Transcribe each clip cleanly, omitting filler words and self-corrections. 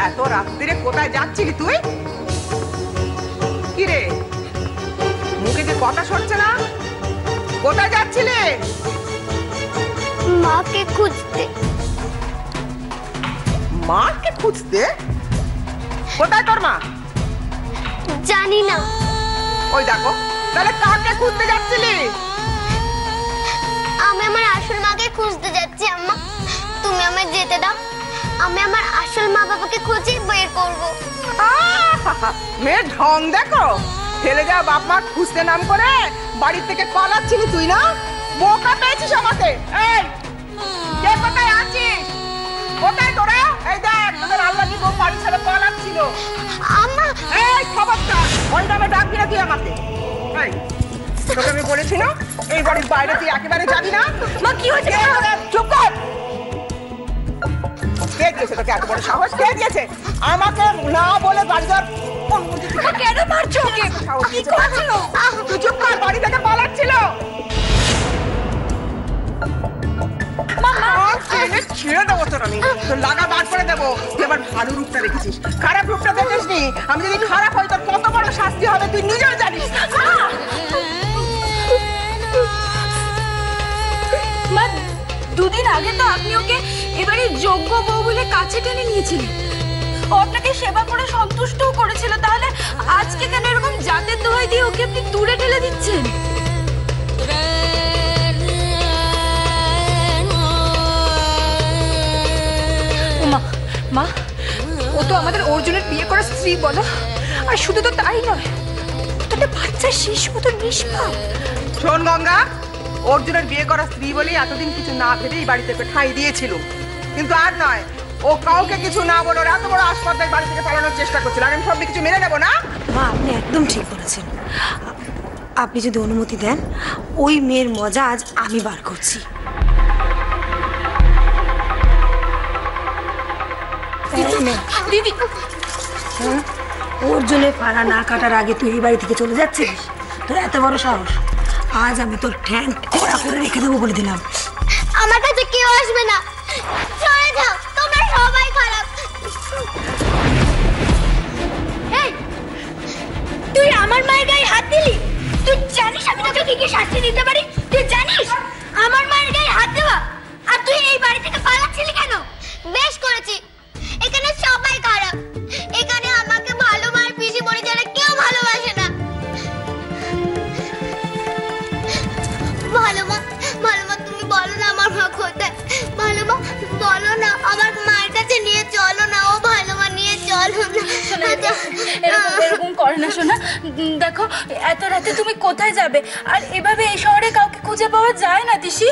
এত রাত্রিরে কোথায় যাচ্ছিলি তুই? কি রে, মুখে যে কথা সরছে না? কোথায় যাচ্ছিলে? মাকে খুঁজতে। মাকে খুঁজতে? কোথায় তোর মা? জানি না। ওই দেখো, তাহলে কাকে খুঁজতে যাচ্ছিলি? আমি আমার আসল মাকে খুঁজতে যাচ্ছি আম্মা, তুমি আমায় যেতে দাও। আমি আমার আসল মা বাবাকে খুঁজে বের করবো। মেয়ের ঢং দেখো, ফেলে যাওয়া বাপ মা খুঁজতে নাম করে বাড়ি থেকে পালাচ্ছিলি তুই না? বোকা পেয়েছিস আমাকে। এই কে কোথায় আছিস? কোথায় তোরা? এই দেখ, তোদের আল্লাহ কি বাড়ি ছেড়ে পালাচ্ছিল। আম্মা এই খবরদার ওই নামে ডাকবি না তুই আমাকে। এই তোকে আমি বলেছি না এই বাড়ির বাইরে তুই একেবারে যাবি না। মা কি হয়েছে? চুপ কর। কে দিয়েছে তোকে এত বড় সাহস? কে দিয়েছে আমাকে না বলে বাড়ি যাওয়ার অনুমতি? কেন মারছো ওকে? কি করছিল? তুই চুপ কর, বাড়ি থেকে পালাচ্ছিল। ছেড়ে দেবো তোর, আমি তোর লাগা বার করে দেবো। তুই আমার ভালো রূপটা রেখেছিস, খারাপ রূপটা দেখেছিস। আমি যদি খারাপ হয় তোর কত বড় শাস্তি হবে তুই নিজেও জানিস। মা, দুদিন আগে তো আপনি ওকে এবারে যোগ্য বউ বলে কাছে টেনে নিয়েছিলেন, ও আপনাকে সেবা করে সন্তুষ্টও করেছিল, তাহলে আজকে কেন এরকম জাতের দোহাই দিয়ে ওকে আপনি দূরে ঠেলে দিচ্ছেন? মা, ও তো আমাদের অর্জুনের বিয়ে করা স্ত্রী বলো, আর শুধু তো তাই নয়, ও তো একটা বাচ্চা শিশু, তো নিষ্পাপ। শোন গঙ্গা, অর্জুনের বিয়ে করা স্ত্রী বলেই এতদিন কিছু না ভেবে এই বাড়ি থেকে ঠাঁই দিয়েছিল, কিন্তু আর নয়। ও কাউকে কিছু না বলো, এত বড় আসপাতায় বাড়ি থেকে পালানোর চেষ্টা করছিল, আর আমি সব কিছু মেনে নেবো না। মা, আপনি একদম ঠিক বলেছেন। আপনি যদি অনুমতি দেন, ওই মেয়ের মজা আজ আমি বার করছি। দিদি, ওর জন্য পাড়া না কাটার আগে তুই এই বাড়ি থেকে চলে যাচ্ছিস? তোর এত বড় সাহস! আজ আমি তোর ঠ্যাং কড়া করে রেখে দেবো বলে দিলাম। আমার কাছে কেউ আসবে না, চলে যাও, তোমরা সবাই খারাপ। এই, তুই আমার মায়ের গায়ে হাত দিলি? তুই জানিস আমি তোকে কি কি শাস্তি দিতে পারি? তুই জানিস আমার মায়ের গায়ে হাত দেওয়া? আর তুই এই বাড়ি থেকে পালাচ্ছিলি কেন? বেশ করেছি, এখানে সবাই খারাপ। এখানে আমাকে ভালো মার পিসি মরে যারা কেউ ভালোবাসে না। ভালো মা, তুমি বলো না আমার মা কোথায়? ভালো মা, বলো না, আমার মায়ের কাছে নিয়ে চলো না। ও ভালো মা, নিয়ে চলো না। এরকম করে না শোনা। দেখো, এত রাতে তুমি কোথায় যাবে? আর এভাবে এই শহরে কাউকে খুঁজে পাওয়া যায় না তিশি,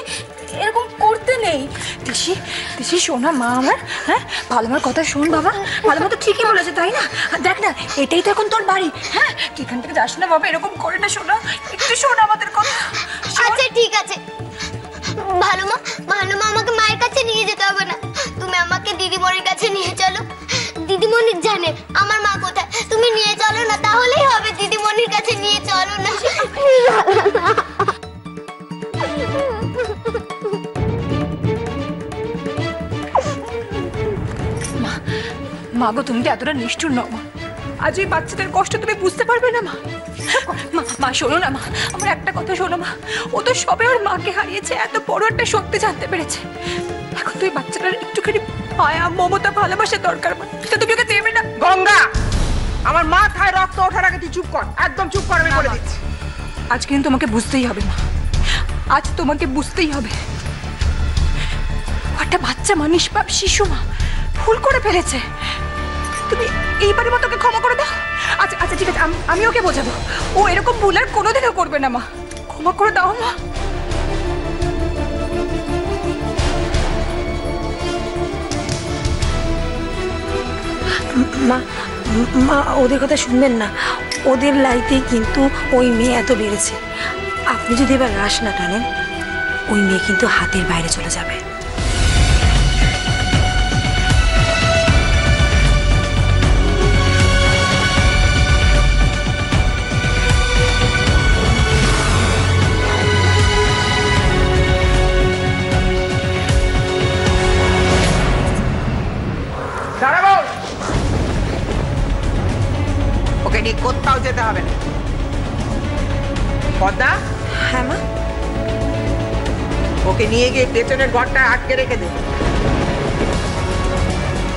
এরকম করতে নেই। তিশি, তিশি শোনা মা আমার, হ্যাঁ ভালো মার কথা শোন বাবা। ভালো মা তো ঠিকই বলেছে, তাই না? দেখ না, এটাই তো এখন তোর বাড়ি। হ্যাঁ, তুই এখান থেকে যাস না বাবা, এরকম করে না শোনা, একটু শোন আমাদের কথা। আচ্ছা ঠিক আছে, ভালো মা, আমাকে মায়ের কাছে নিয়ে যেতে হবে না, তুমি আমাকে দিদিমণির কাছে নিয়ে চলো। দিদিমণি জানে আমার মা কোথায়, তুমি নিয়ে চলো না, তাহলেই হবে। দিদিমণির কাছে নিয়ে চলো না। মা গো, তুমি তো এতটা নিষ্ঠুর নও মা। আজ ওই বাচ্চাদের কষ্ট তুমি বুঝতে পারবে না মা। মা শোনো না মা, আমার একটা কথা শোনো মা। ও তো সবে ওর মাকে হারিয়েছে, এত বড় একটা সত্যি জানতে পেরেছে। এখন তুই বাচ্চাটার একটুখানি মায়া, মমতা, ভালোবাসা দরকার মা। তো তুমি ওকে দেবে না? গঙ্গা, আমার মাথায় রক্ত ওঠার আগে তুই চুপ কর, একদম চুপ কর, আমি বলে দিচ্ছি। আজ কিন্তু তোমাকে বুঝতেই হবে মা, আজ তোমাকে বুঝতেই হবে। একটা বাচ্চা মা, নিষ্পাপ শিশু মা, ভুল করে ফেলেছে। তুমি এইবারের মতো ওকে ক্ষমা করে দাও। আচ্ছা আচ্ছা ঠিক আছে, আমি ওকে বোঝাবো, ও এরকম ভুল আর কোনোদিনও করবে না মা। ক্ষমা করে দাও মা। মা, মা ওদের কথা শুনবেন না, ওদের লাইতে কিন্তু ওই মেয়ে এত বেড়েছে। আপনি যদি এবার রাশ না টানেন, ওই মেয়ে কিন্তু হাতের বাইরে চলে যাবে। দাঁড়াবো, যেতে হবে না। পদ্মা, হ্যাঁ মা। ওকে নিয়ে গিয়ে পেছনের ঘরটা আটকে রেখে দে,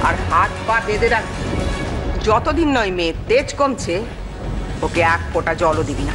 আর হাত পা বেঁধে রাখ। যতদিন নয় মেয়ের তেজ কমছে, ওকে এক ফোঁটা জলও দিবি না।